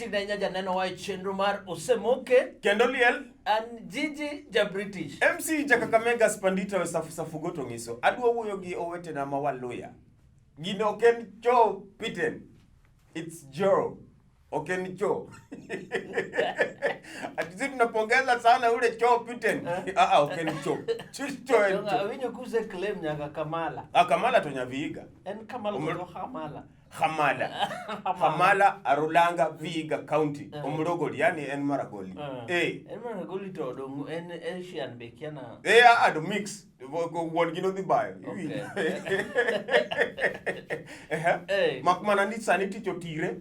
machiegni nya janeno wa chenro mar Osemoke kendo liel and Gigi Jabritish. MC Jakakamega Spandita we safugo to ngiso. Adwa wuoyo gi owetena ma Waluya. Gino oken Joe Pitten. It's Joe. Oken Joe. Ati tunapongeza sana ule Joe Pitten. Oken Joe. Chicho en Joe. Awinyo kuse claim nyaka Kamala. Kamala to Nyaviga. En Kamala to Hamala. Hamala Arulanga Viga County. Omurogoli yani en Maragoli. En Maragoli to dong en Asian be kiana. Ado mix. Won gino di bayo. Makmana ni saniti chotire.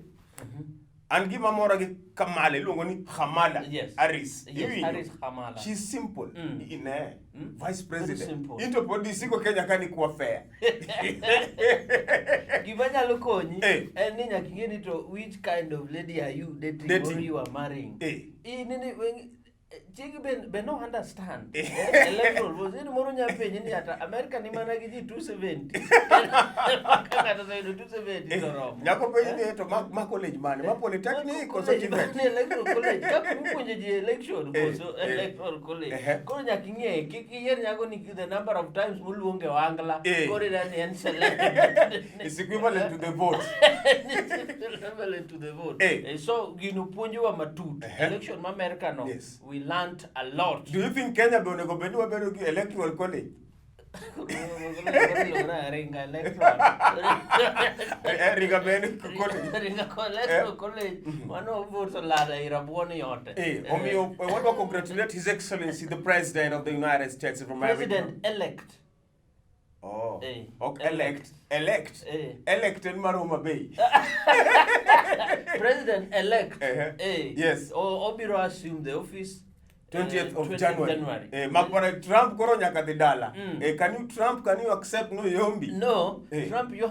And give Mamora Kamala, Lungoni, Hamala, yes. Aris. Yes, Aris Hamala. She's simple. Vice President. Into Podisiko Kenya Kani kwa fair. Givanya Lukoni, and Nina Kinito, which kind of lady are you dating? Or you are marrying? Jigi ben no understand. Electoral was in Morunya opinion at American Imanagi 270. Kata say 270 Nyako penye to ma college man, ma polytechnic ko certificate. Electoral college. Kapu kunje di election so electoral college. Ko nyakinge kiyer nyako ni the number of times muluonge wangla ko ran en select. It's equivalent to the vote. Equivalent to the vote. So ginu punjo wa matut. Election ma America no. We learned a lot. Do you think Kenya be onego bed wa bedo gi electoral college? Ringa electoral. Ringa bed college. Ringa electoral college. Mano votes lada irabuoni yote. Omiyo I want to congratulate His Excellency the President of the United States of America. President-elect. Okay, elect. Elect in Maroma Bay. President-elect. Yes. Obiro assume the office 20th of January. Makwana Trump koro nyaka didala. Can you accept no yombi? No. Trump you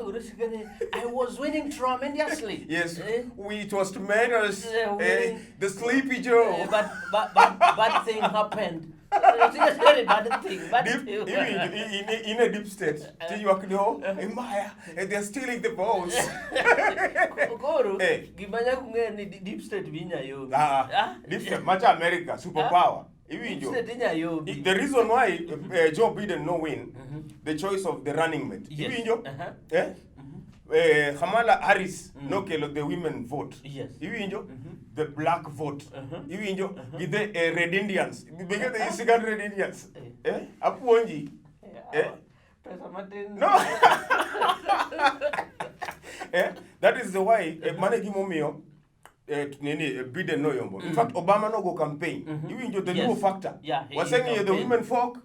I was winning tremendously. Yes. It was tremendous. The Sleepy Joe. But bad thing happened. It's a very bad thing. In a deep state. They're stealing the votes. Goro, gimanya kunge ni deep state binya yo. Deep state, much America, superpower. The reason why Joe Biden no win, the choice of the running mate. Kamala Harris no kelo the women vote. Yes. The black vote. With the Red Indians. Because the Isigan Red Indians. Apuonji. No. That is the why Manegi Momio Biden no yombo. In fact, Obama no go campaign. The Luo factor. Was saying the women folk,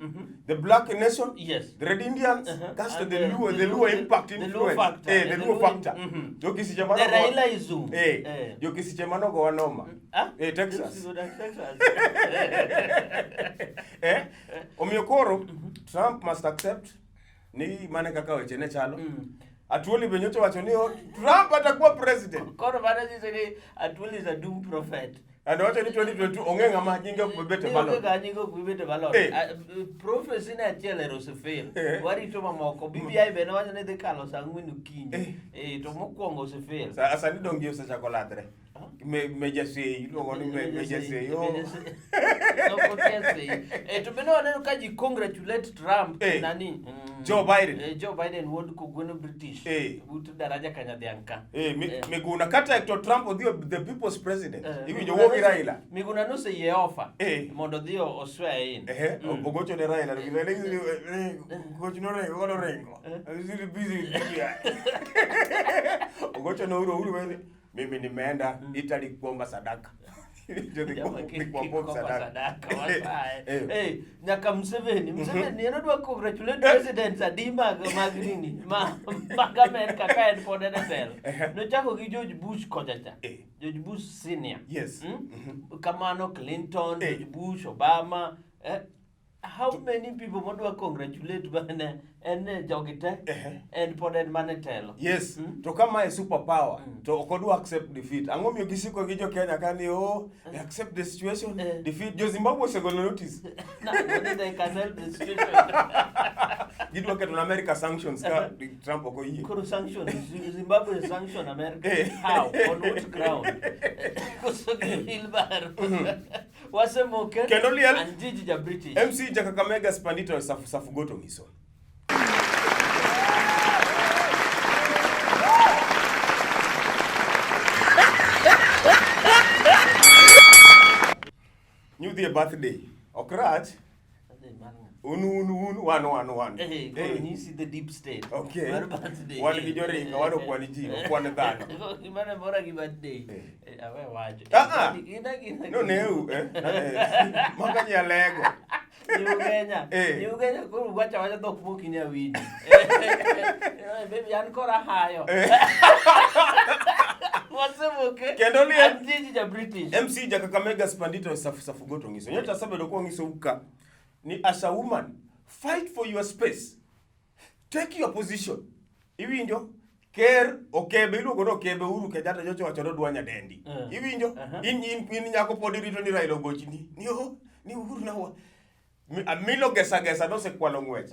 the black nation, the Red Indians, that's the Luo impact influence. The Luo factor. The Raila-ism. Jokisi Chemano go anoma. Texas. Omiokoro, Trump must accept ni maneka kawe chene chalo. Atuoli benyoto wachonio Trump atakuwa president. Koro bana say Atuoli is a doomed prophet. And what in 2022 ongenga ma nyinga kubete ballot. Nyinga kubete ballot. Prophecy na chele Roosevelt. Wari to mamoko BBI bena wanya ne de Carlos angwinu kinyi. To mokwongo Roosevelt. Asa ni dongi usa chocolate. Me just say me just say yo. No contest. To beno ne kaji congratulate Trump nani Joe Biden. Joe Biden would kugweno British. Butu daraja kanya dianka. Miguna kata to Trump odio the people's president. Iwi jo wogi Raila. Miguna no se ye offer. Mondo dio oswe in. Ogocho de Raila. Ogocho no rengo. Is busy. Ogocho no uru wele. Mimi nimeenda Italy kuomba sadaka. Nyaka Museveni anadwa congratulate president Adima Magrini mag America ka en pod NFL. Nochako gi George Bush kochacha. George Bush senior. Yes. Kamano Clinton, George Bush, Obama. How many people madwa congratulate bana en jogite and pod en manetelo? Yes. To kama a superpower to okodwa accept defeat. Angomio gisiko gi jo Kenya kani accept the situation, defeat. Jo Zimbabwe segolo notice. No, they can help the situation. Gidwa keto America sanctions ka Trump oko yie. Koro sanctions, Zimbabwe sanction America. How? On what ground? Koso Gilbar. Wasemoke Kendo liel and Jiji British. MC Jakakamega Spandito safu goto ngiso. New Year birthday. Okrach. Unu one. Hey, you see the deep state. Okay. What birthday? One kijori ka wano kwani jino, kwani dhano. Imana bora ki birthday. Awe waje. No neu, Maka nya lego. Ni Ugenya kuru wacha wacha tok muki nya wini. Baby ankora hayo. Kendo liel Jiji British. MC Jakakamega Spandito safu goto ngiso. Nyota sabe do ko ngiso uka. Ni as a woman, fight for your space. Take your position. Iwinjo ker okebe iluongo no kebe uru ke jata jocho wacho dwa nyadendi. Iwinjo in nyako pod rito ni Raila gochini. Ni uru na wa. Amilo gesa no se kwalo ngwech.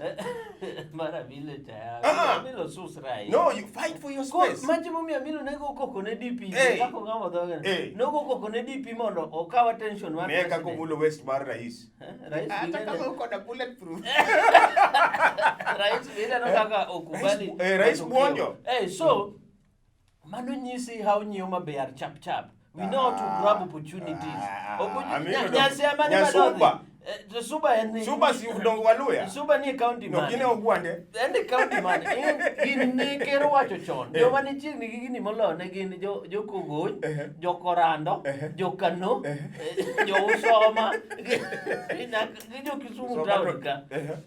Mara vile cha. Amilo susrai. No, you fight for your space. Maji mumi amilo nego koko ne DP. Kako ngamo doga. Nego koko ne DP mondo okawa tension mar. Meka ko mulo west mar rais. Rais Ataka ko na bulletproof. Rais vile no kaka okubali. Rais Mwonjo. So mano nyisi how nyoma bear chap. We know how to grab opportunities. Nyasi amani Nyasuba. Suba si udongo waluya. Suba ni county man. No kine ogwande. Ende county man. In ni kero wacho chon. Jo mani chiegni gi gini molo ne gin jo Kogony, jo Korando, jo Kano, jo Usoma, gi jo Kisumu town ka.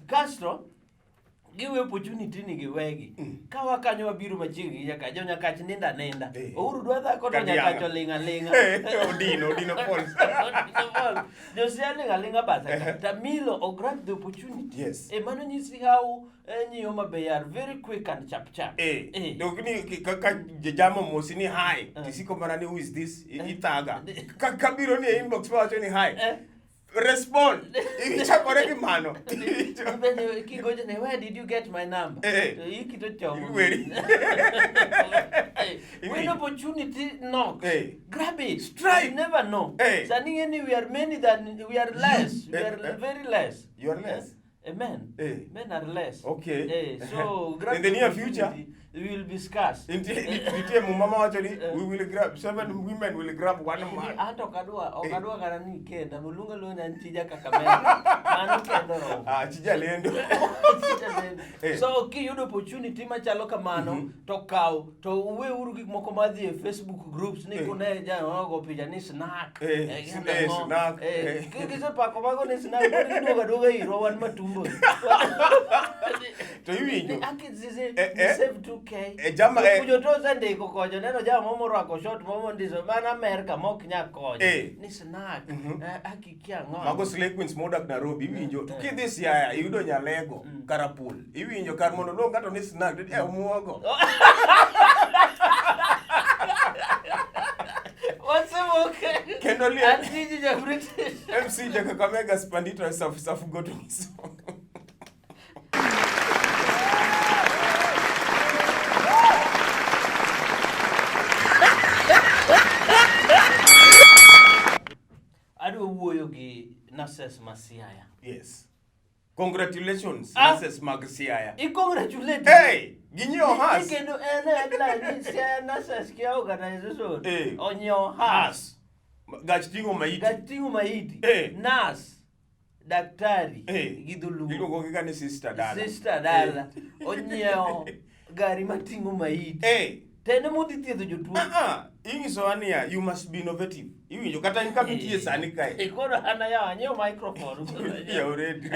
Castro giwe opportunity ni giwegi. Ka wakanyo wabiro machiegni nyaka jo Nyakach nenda. Ouru dwa dhako to Nyakach olinga. Odino Falls. Jo sia linga basa. Tamilo or grab the opportunity. Yes. Mano nyisi how Nyoma they are very quick and chap. Dogni kaka jamo mosini hi. Tisiko manani who is this? Itaga. Kabiro ni inbox pa wacho ni hi. Respond. Ichakore ki mano. Where did you get my number? When opportunity knocks, grab it. Strike. You never know. Standing we are many than we are less. We are very less. You are less. Men are less. Okay. So grab in the near future, we will be scarce. We will grab 7 women will grab 1 man. Anto okadwa karani kenda mulunga lo na ntija Kakamega. Mano kendo. Chija lendo. So kiyudo opportunity machalo kamano to kaw to we uru gik moko madhi e Facebook groups ni kune jana go pija ni snack. Snack. Kise pako bago ni snack doga iro wan matumbo. To iwinjo. Akizize save 2K. Jama kujo to zande ko kojo neno jama momo rako short momo ndizo mana America mok nya kojo. Ni snack. Akikia ngo. Mago Slay Queens modak Nairobi iwinjo. To kidhi Siaya iyudo Nyalego Karapul. Iwinjo kar mondo lo ngato ni snack muogo. What's okay? Kendo liel. Jiji British. MC Jakakamega Spandito safu goto ngiso. Ado wuoyo gi Nurses Masiaya. Yes. Congratulations, Nurses Masiaya. Congratulate. Hey, ginyo has. Ikendo headline Siaya Nurses kia organization. Onyo has. Gachitingo maiti. Nurse. Daktari. Gidhulu. Iluongo gi kani sister dala. Onyo gari matingo maiti. Tene mudi thiedho jotuo. Ingiso ania you must be innovative. Iwinjo kata in kapitie sani kae. Koro ana ya nyeo microphone. Ya already.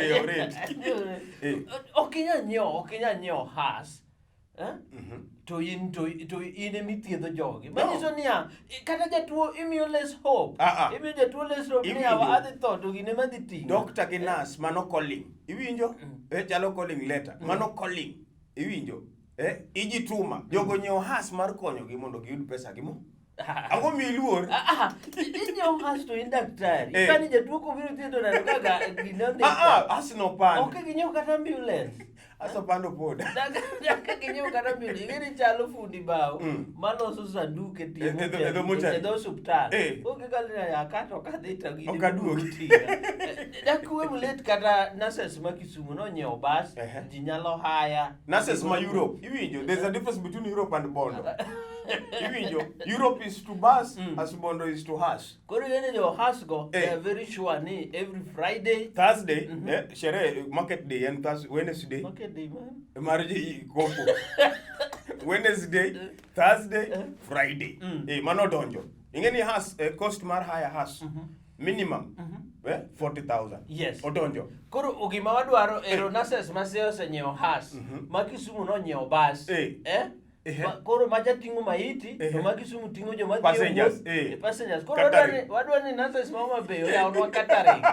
Okinya nyeo has. To in emithiedho jogi. Manyiso niya kata jatuo imiyo less hope. Imiyo jatuo less hope ni awa adhi tho to gine madhi tingo. Doctor gi nurse mano calling. Iwinjo? Chalo calling letter. Mano calling. Iwinjo? Ijituma. Jogo nyeo has mar konyo gi mondo giyud pesa gi mo. Ango mi luor. Nyeo has to in daktari. Kani jatuo ko biro thiedho na kaka ginonde. Has no pan. Okay ginyeo kata ambulance. Asa pando pod. Daka kinyo kana mili ngeni chalo fundi bao. Maloso sanduke ti. Edo subtar. Oke kalina ya kato kadita gidi. Okaduogi. Dakuwe mulet kata nurses ma Kisumu no nyeo bas. Jinyalo haya. Nurses ma Europe. Iwinjo, there's a difference between Europe and Bondo. Iwinjo, Europe is to bus as Bondo is to us. Koro yene jo has go, they are very sure ni every Friday. Thursday, shere market day and Wednesday. Market day man. Marriage koko. Wednesday, Thursday, Friday. Mano donjo. Ingeni has cost mar higher has minimum 40,000. Yes. Odonjo. Koro ugima wadwaro ero nurses maseo se nyeo has. Ma Kisumu no nyeo bus. Koro maja tingo maiti, to ma Kisumu tingo joma passengers. Passengers. Koro wadwani nurses mama beyo ya onwa catering.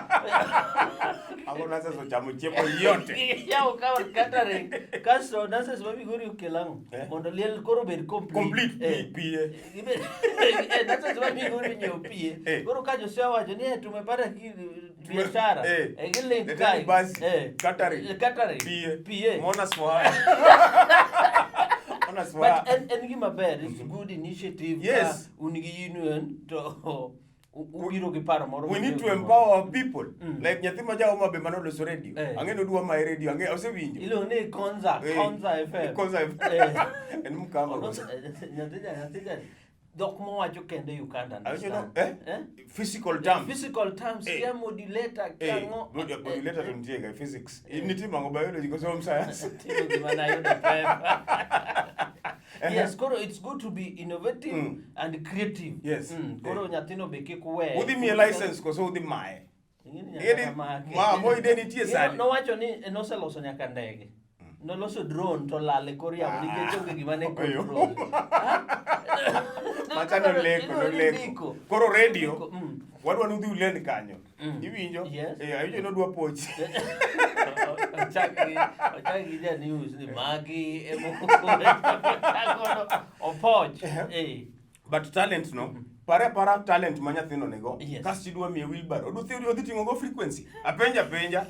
Ako nurses ochamo chiemo yote. Ya ukawa catering. Kaso nurses mami gori ukelango. Mondo liel koro bed complete. PA. Nurses mami gori nyeo PA. Koro kajo sewa wajo ni tumepata biashara. Gile kai. Catering. PA. Monas for hire. But and give my bed, it's a good initiative. Yes. Unigi union to ugiro gi paro moro. We need to empower people. Like nyathima ja oma be manolo so radio. Angeno duwa my radio, ange osewinjo. Ilo ne Konza FM. Konza FM. En mukamba. Nyathija dok mo wacho kende you can't understand. Physical terms. Physical terms, kia modulator, kia ngo. Modulator to ntiega physics. Niti mango biology ko home science. Yes, Koro, it's good to be innovative and creative. Yes. Koro nyatino beke kuwe. Udi mi license ko so udi mae. Mo identity sani. No wacho ni no se loso nyaka ndege. No loso drone to lale koria nikech onge gima ne control. Machano leko. Koro radio. Wadwa nudhi ulen kanyo. Iwinjo? Ayujo nodwa pochi. Ochaki ja news ni magi opoch. But talent no. Para talent manyathino nego. Kasi dwa miye wheelbarrow. Odhi tingo go frequency. Apenja.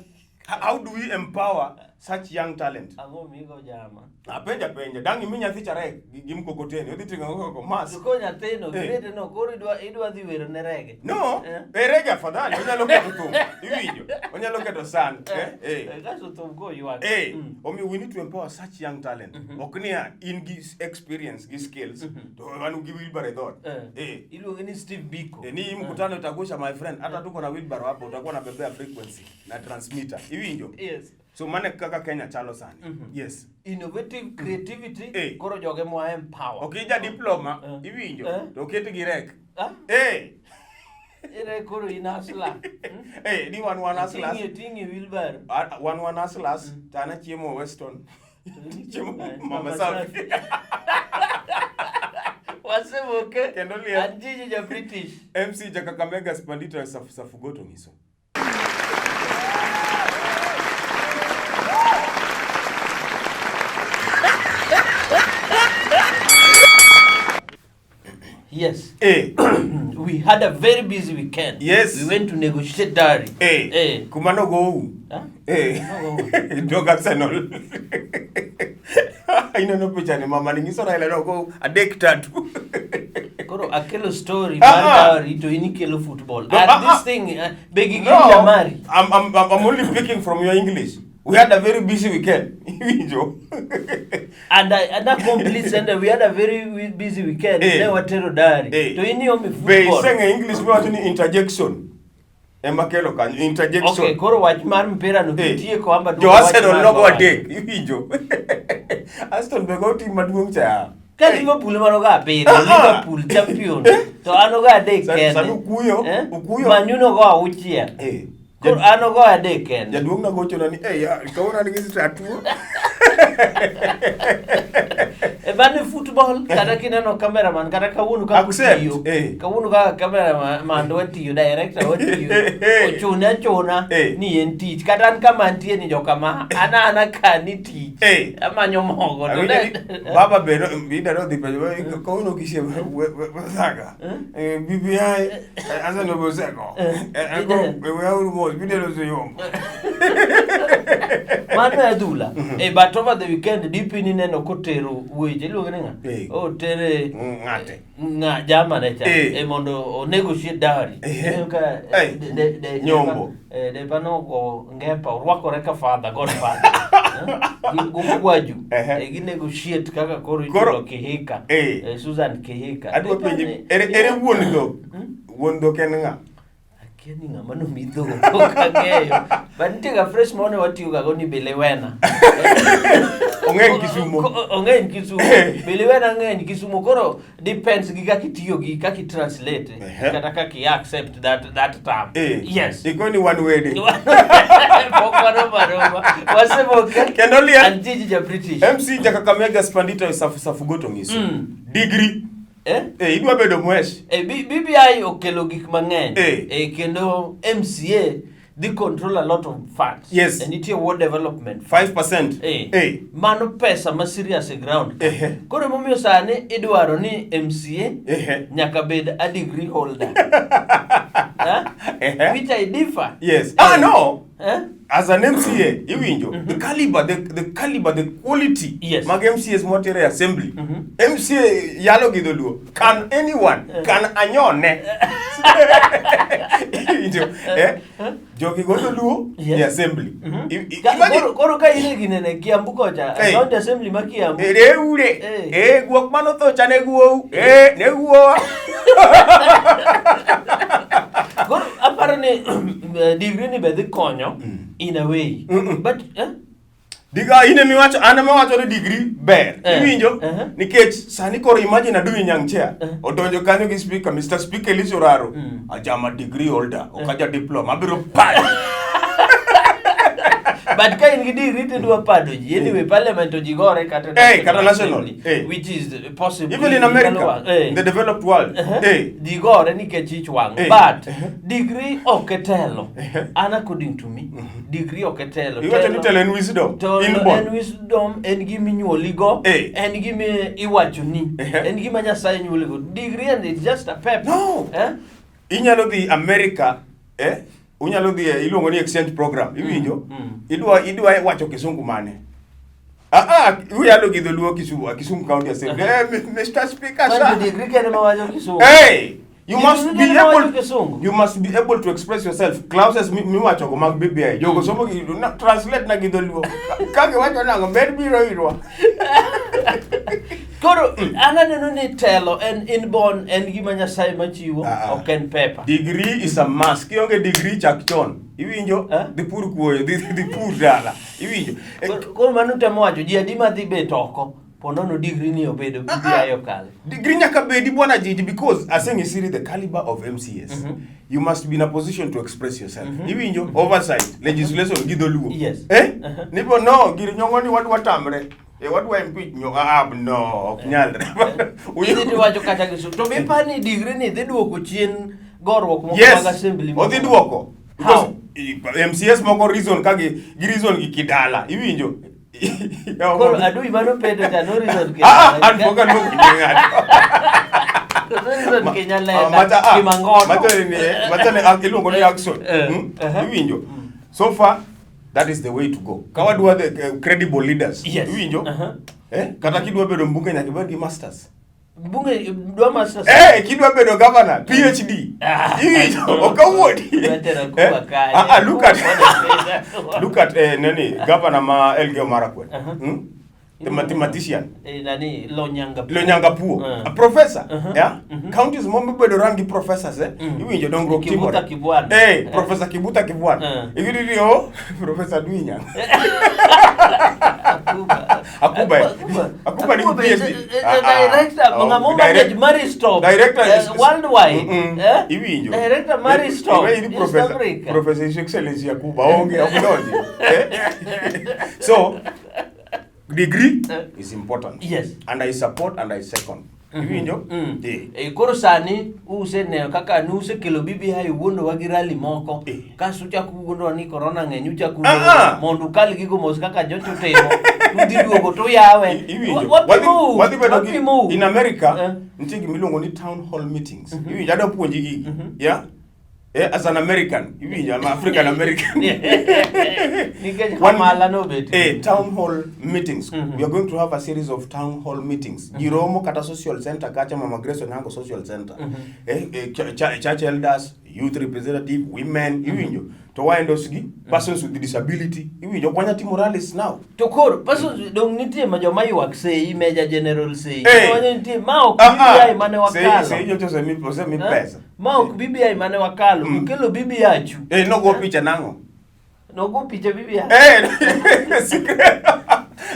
How do we empower such young talent? Ango migo jama. Apenja. Dangi minya thichare gimkokoteni. Odhi tingo go mas. Duko nyathino, grade no koro idwa dhi wero ne rege. No. Rege afadhali. Onyalo keto thum. Iwinjo. Onyalo keto san. Kaso thum go yuak. We need to empower such young talent. Oknia in his experience, his skills. To wanu give wheelbarrow dot. Iluonge ni Steve Biko. Ni mkutano utagusha my friend. Hata tuko na wheelbarrow hapo utakuwa na bebea frequency na transmitter. Iwinjo. Yes. So mane kaka Kenya chalo sani. Yes. Innovative creativity koro joge mo empower. Okija diploma iwinjo to oketi gi rek. Ere koro inasla. Ni one aslas. Tingi wheelbarrow. One aslas tana chiemo Weston. Chiemo Mama Safi. Wasemoke. Kendo lia. Anjiji ja British. MC Jakakamega Spandita Safugoto ngiso. Yes. We had a very busy weekend. Yes. We went to negotiate dowry. Kumano go. Dog Arsenal. Ino picha ni mama ningiso Raila no go adek tatu. Koro akelo story dowry to inikelo football. And this thing begging you marry. I'm only speaking from your English. We had a very busy weekend. and that complete Sunday we had a very busy weekend. Never tell dowry. To ini omi football. They sang English we want interjection. Emakelo kan interjection. Okay, koro watch mar mpira no tie ko amba do Arsenal logo adek. Iwinjo. Aston Villa team maduong cha. Ka Liverpool mano ga pere, Liverpool champion. To ano ga adek ken. Sanu ukuyo. Man U no go auchia. Koro ano go adek ken. Jaduong na gocho na ni ya kaona ni ngisi tatu. Bani football kada kineno cameraman kada kawunu ka kutiyo kawunu ka cameraman do tiyo director do tiyo ochuna ni enti kada kama ntie ni jokama ana ka ni ti amanyo mogo baba beno bida do dipe kawunu kishe saga BBI asa no boseko ego we are mo bida do yo Mano adula. But over the weekend deep in neno kotero weje luongo ni nga. O tere ngate. Nga jama ne cha. Mondo negotiate dowry. Ka nyombo. De bano go ngepa urwakore ka father godfather. Gumwaju. Gi negotiate kaka koro Kihika. Susan Kihika. Adwa penje ere wuon dho. Wuon dho ken nga. Keni nga mano midho kageyo. But ntiga fresh mone watiyo ga goni Bilewena. Ongen Kisumu. Ongen Kisumu. Bilewena ngen Kisumu koro depends gi kaki tiyo gi kaki translate. Kata kaki accept that term. Yes. Ikoni one wedding. Pokwana maroma. Waseboke. Kendoli and Gigi British. MC Jakakamega Spandita safu goto ngiso. Degree. Idwa bedo mwesh. BBI okelo gik mang'eny. Kendo MCA they control a lot of funds. Yes. And it's a world development. 5%. Mano pesa ma serious ground. Kore momiyo sane idwaro ni MCA nyaka bed a degree holder. Which I differ. Yes. No. As an MCA, iwinjo, the caliber, the quality. Yes. Mag MCA's motere assembly. MCA yalo gidoluo. Can anyone? Can anyone? Iwinjo. Jogi godoluo the assembly. Koro ka ile ginene Kiambu kocha. Not the assembly ma Kiambu. Ure. Guok mano tho cha ne guo. Ne guo. Goro apparently degree ni bedhi konyo in a way. But diga ine miwacho wacho ni degree ber. Iwinjo nikech sani koro imagine adu nyang chair odonjo kanyo gi speaker Mr. Speaker Elisha Oraro ajama degree holder okaja diploma abiro pad. But ka in gi degree to do pado ji anyway parliament to jigore kata national which is possible even in America in the developed world jigore nikech ich wang but degree oketelo and according to me degree oketelo you want to tell in wisdom in wisdom en gi minyuoligo en gi iwachoni en gi Nyasaye nyuoligo degree and it's just a paper no inyalo dhi America unyalo dhi iluongo ni exchange program iwinjo idwa wacho kisungu mane uyalo gi dholuo Kisumu County Assembly Mr. Speaker sir degree kene ma wacho Kisumu you must be able to express yourself clauses mi wacho go mag BBI jogo somo gi translate na gi dholuo kage wacho nango ber biro irwa koro ananeno ni telo en inborn en gima Nyasaye machiwo ok en paper. Degree is a must. Kionge degree chak chon. Iwinjo dhi pur kuoyo dhi pur dala. Iwinjo. Koro mano temo wacho ji adi ma dhi bet oko ponono degree ni obedo BBI okalo. Degree nyaka bedi bwana Jiji because aseng isiri the caliber of MCS. You must be in a position to express yourself. Iwinjo oversight legislation gi dholuo. Yes. Nipo no giri nyongo ni watu watamre. What were impeach no ok nyalre. Ini wacho kata gisu. To be pani degree ni dhi duoko chien gorwok moko mag assembly. Odhi duoko. Because MCS moko reason kagi gi reason gi kidala. Iwinjo. Koro adui mano pedo cha no reason kidala. An foga no ng'ato. Reason Kenya leda kimangono. Mata ne iluongo ni action. Iwinjo. So far that is the way to go. Kawadwa the credible leaders. Yes. Iwinjo. Kata kidwa bedo mbunge nyaka ibed gi masters. Mbunge dwa masters. Kidwa bedo governor, PhD. Iwinjo okawuodi. Look at nani governor ma Elgeyo Marakwet. The mathematician. Lonyanga Puo. A professor. Counties mombe bedo rangi professors Iwinjo dongro Kibuta Kibwana. Professor Kibuta Kibwana. Igiri Professor Dwinya. Akuba ni PhD. Director manage Maristow. Director worldwide. Iwinjo. Director Maristow. Professor His Excellency Akuba onge akunoje. So degree is important. Yes. And I support and I second. Iwinjo? Koro sani useneno kaka nuse kelo BBI wuondo wagi rally moko kaso chaku wuondo ni corona ng'eny uchaku mondo kal gigo mos kaka jocho temo tudhi duogo to yawe wadhi bedo in America nitie gimiluongo ni town hall meetings. Iwinjo ado puonji gigi as an American, I'm African American. Town hall meetings. We are going to have a series of town hall meetings. Jiromo kata social center, kacha Mama Grace Onyango social center. Church elders, youth representative, women, to wind us persons with disability. Kwanya Timorales now. Tokoro, persons don't need to major work say, Major General say. Maok BBI mane wakalo. Say you just me pesa. Maok BBI mane wakalo. Mkelo BBI achu. No go picha nango. No go picha BBI.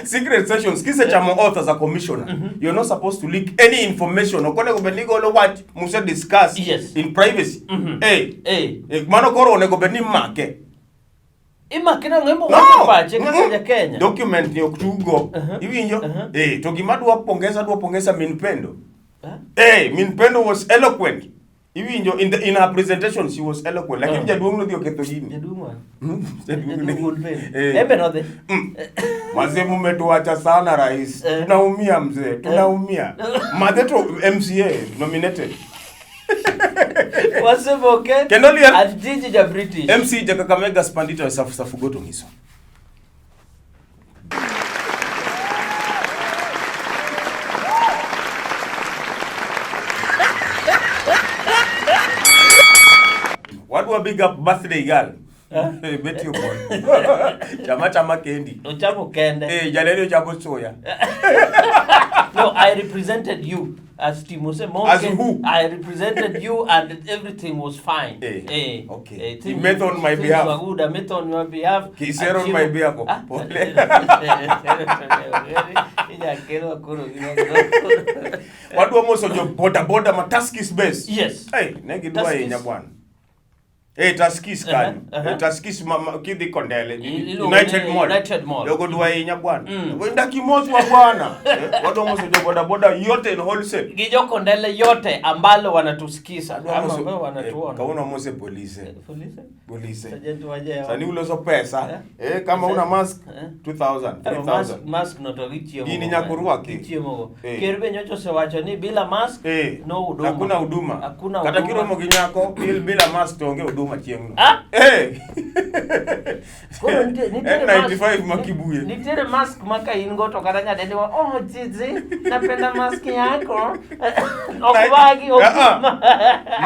Secret sessions. Kisa chama authors a commissioner. You're not supposed to leak any information. Okone kubenigo lo what must discuss in privacy. Mano koro onego beni make. Ima kina ngemo wapache kasa ya Kenya. Document ni okutugo. Iwinjo? To gimadwa pongeza Minpendo. Minpendo was eloquent. Iwinjo in her presentation she was eloquent. Lakini jaduong no dio ketho yini. Jaduong. Mazee mumetuacha sana rais. Tunaumia mzee. Tunaumia. Madeto MCA nominated. Waseboke. Kendolia. Ajiji ja British. MC Jakakamega Spandita safugoto ngiso. What do a big up birthday girl? Bet you boy. Chama kendi. Ochamo kende. Jalelo chamo soya. No, I represented you as Timose Monke. As who? I represented you and everything was fine. Okay. You met on my behalf. I met on your behalf. He said on my behalf. What do most of your border mataskis base? Yes. Hey, negidwa inyabwana. Taskis kan. Taskis kidi kondele. United Mall. Logo duwa inyabwana. Wenda kimoto wa bwana. Watu moso boda yote in wholesale. Gijo kondele yote ambalo wanatusikiza. Ambalo wanatuona. Kauna mose police. Police. Sergeant waje. Sani ulozo pesa. Kama una mask 2000, 3000. Mask notorichio. Ini nyakurua ki. Chiemo. Kerbe nyocho se wacho ni bila mask no huduma. Hakuna huduma. Kata kiro moginyako bila mask tonge huduma chiengno. Kono nitere N95 makibuye. Nitere mask maka ingo to karanya dende wa jizi napenda mask yako. Okubagi okuma.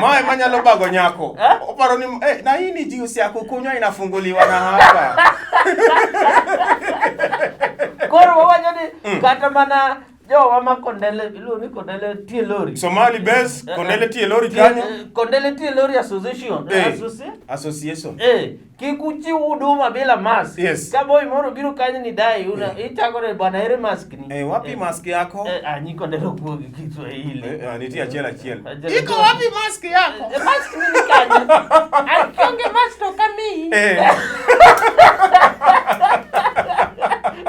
Mae manyalo bago nyako. Oparo ni na hii ni juice yako kunywa inafunguliwa na hapa. Koro wawanyo ni kata mana jo mama kondele ilu ni kondele tielori. Somali base kondele tielori kanya. Kondele tielori association. Association. Kikuchi huduma bila mask. Yes. Kabo imoro biro kanya ni dai una itagore bwana here mask ni. Wapi mask yako? Anyi kondele kuogi kitu hili. Nitia chela. Iko wapi mask yako? Mask ni kanya. Akionge mask to kami.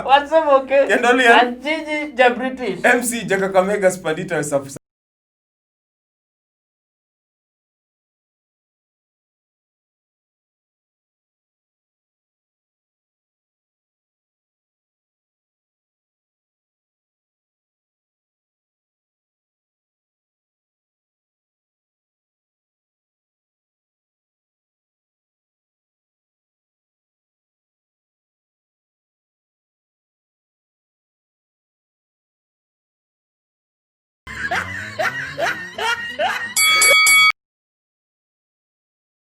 What's up, okay? Kendolia. And Gigi ja British. MC Jakakamega Spandita